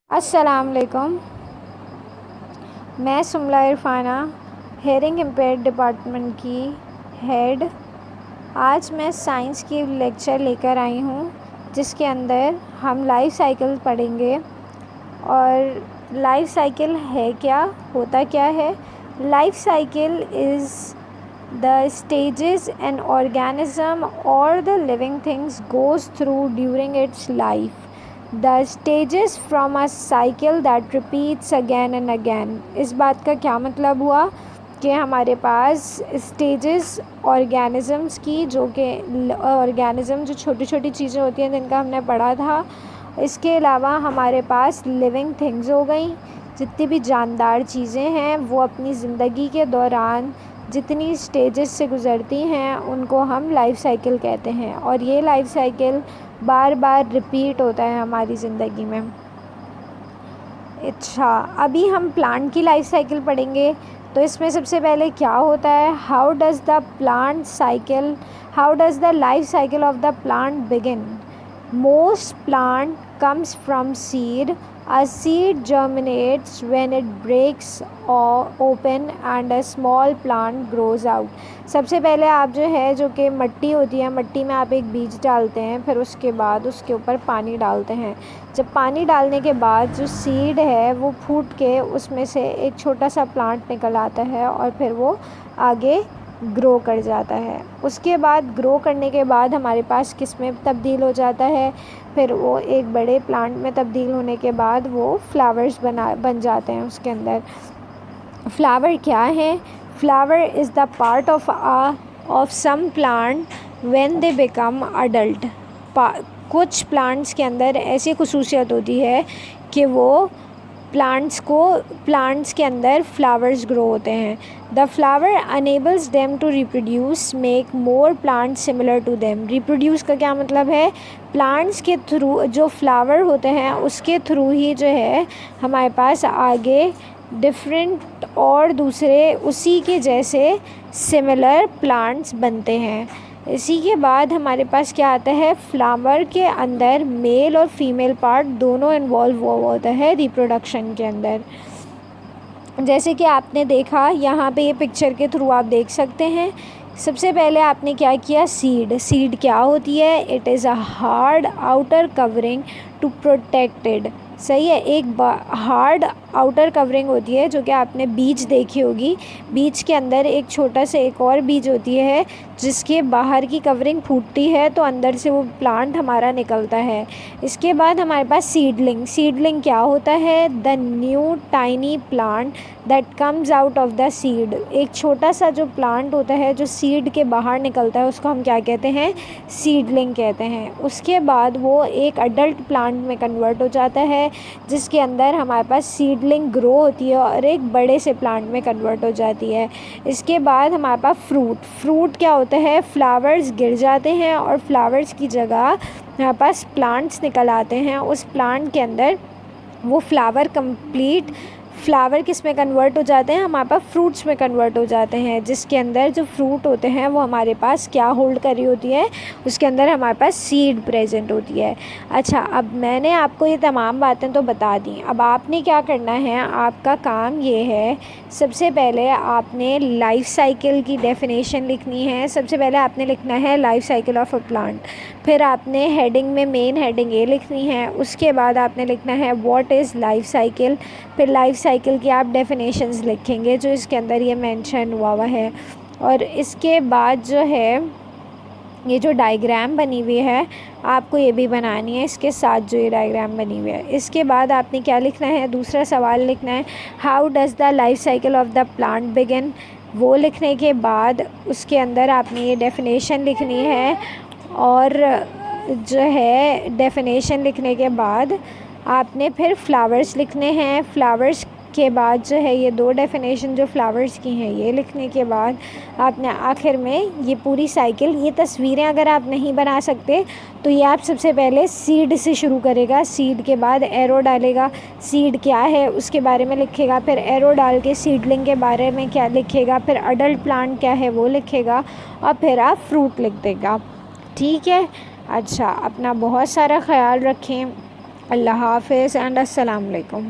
अस्सलाम वालेकुम। मैं सुमला इरफाना हेयरिंग इम्पेयर्ड डिपार्टमेंट की हेड। आज मैं साइंस की लेक्चर लेकर आई हूँ जिसके अंदर हम लाइफ साइकिल पढ़ेंगे। और लाइफ साइकिल है क्या, होता क्या है। Life cycle is the stages an organism or the living things goes through during its life. The stages from a cycle that repeats again and again. इस बात का क्या मतलब हुआ कि हमारे पास स्टेजेस ऑर्गेनिज़म्स की, जो कि ऑर्गेनिज़म जो छोटी छोटी चीज़ें होती हैं जिनका हमने पढ़ा था, इसके अलावा हमारे पास लिविंग थिंग्स हो गई। जितनी भी जानदार चीज़ें हैं वो अपनी ज़िंदगी के दौरान जितनी स्टेजेस से गुज़रती हैं उनको हम लाइफ साइकिल कहते हैं। और ये लाइफ साइकिल बार बार रिपीट होता है हमारी ज़िंदगी में। अच्छा, अभी हम प्लांट की लाइफ साइकिल पढ़ेंगे। तो इसमें सबसे पहले क्या होता है, how does the life cycle of the plant begin. Most plant comes from seed. A seed germinates when it breaks open and a small plant grows out. सबसे पहले आप जो कि मिट्टी होती है, मिट्टी में आप एक बीज डालते हैं, फिर उसके बाद उसके ऊपर पानी डालते हैं। जब पानी डालने के बाद जो सीड है वो फूट के उसमें से एक छोटा सा प्लांट निकल आता है और फिर वो आगे ग्रो कर जाता है। उसके बाद ग्रो करने के बाद हमारे पास किस में तब्दील हो जाता है, फिर वो एक बड़े प्लांट में तब्दील होने के बाद वो फ्लावर्स बन जाते हैं। उसके अंदर फ्लावर क्या है, flower is the part of some plant when they become adult. कुछ प्लांट्स के अंदर ऐसी खुसूसियत होती है कि वो प्लांट्स के अंदर फ्लावर्स ग्रो होते हैं। The flower enables them to reproduce, make more plants similar to them. Reproduce का क्या मतलब है, प्लांट्स के थ्रू जो फ्लावर होते हैं उसके थ्रू ही जो है हमारे पास आगे डिफरेंट और दूसरे उसी के जैसे सिमिलर प्लांट्स बनते हैं। इसी के बाद हमारे पास क्या आता है, फ्लावर के अंदर मेल और फीमेल पार्ट दोनों इन्वॉल्व हुआ होता है रिप्रोडक्शन के अंदर। जैसे कि आपने देखा यहाँ पे ये पिक्चर के थ्रू आप देख सकते हैं। सबसे पहले आपने क्या किया, सीड क्या होती है, it is a hard outer covering to protected. सही है, एक हार्ड आउटर कवरिंग होती है जो कि आपने बीज देखी होगी। बीज के अंदर एक छोटा सा एक और बीज होती है जिसके बाहर की कवरिंग फूटती है तो अंदर से वो प्लांट हमारा निकलता है। इसके बाद हमारे पास सीडलिंग क्या होता है, the new tiny plant that comes out of the seed. एक छोटा सा जो प्लांट होता है जो सीड के बाहर निकलता है उसको हम क्या कहते हैं, सीडलिंग कहते हैं। उसके बाद वो एक अडल्ट प्लांट में कन्वर्ट हो जाता है जिसके अंदर हमारे पास सीडलिंग ग्रो होती है और एक बड़े से प्लांट में कन्वर्ट हो जाती है। इसके बाद हमारे पास फ्रूट क्या होता है, फ्लावर्स गिर जाते हैं और फ्लावर्स की जगह हमारे पास प्लांट्स निकल आते हैं। उस प्लांट के अंदर वो फ्लावर किस में कन्वर्ट हो जाते हैं, हमारे पास फ्रूट्स में कन्वर्ट हो जाते हैं, जिसके अंदर जो फ्रूट होते हैं वो हमारे पास क्या होल्ड करी होती है, उसके अंदर हमारे पास सीड प्रेजेंट होती है। अच्छा, अब मैंने आपको ये तमाम बातें तो बता दी। अब आपने क्या करना है, आपका काम ये है, सबसे पहले आपने लाइफ साइकिल की डेफिनेशन लिखनी है। सबसे पहले आपने लिखना है life cycle of a plant, फिर आपने हेडिंग में मेन हेडिंग ये लिखनी है। उसके बाद आपने लिखना है व्हाट इज़ लाइफ साइकिल, फिर लाइफ साइकिल की आप डेफिनेशंस लिखेंगे जो इसके अंदर ये मेंशन हुआ है। और इसके बाद जो है ये जो डायग्राम बनी हुई है आपको ये भी बनानी है इसके साथ, जो ये डायग्राम बनी हुई है। इसके बाद आपने क्या लिखना है, दूसरा सवाल लिखना है, how does the life cycle of the plant begin. वो लिखने के बाद उसके अंदर आपने ये डेफिनेशन लिखनी है। और जो है डेफिनेशन लिखने के बाद आपने फिर फ्लावर्स लिखने हैं। फ्लावर्स के बाद जो है ये दो डेफिनेशन जो फ्लावर्स की हैं ये लिखने के बाद आपने आखिर में ये पूरी साइकिल, ये तस्वीरें अगर आप नहीं बना सकते तो ये आप सबसे पहले सीड से शुरू करेगा, सीड के बाद एरो डालेगा, सीड क्या है उसके बारे में लिखेगा, फिर एरो डाल के सीडलिंग के बारे में क्या लिखेगा, फिर अडल्ट प्लांट क्या है वो लिखेगा और फिर आप फ्रूट लिख देगा। ठीक है। अच्छा, अपना बहुत सारा ख्याल रखें। अल्लाह हाफ़िज़ एंड अस्सलाम वालेकुम।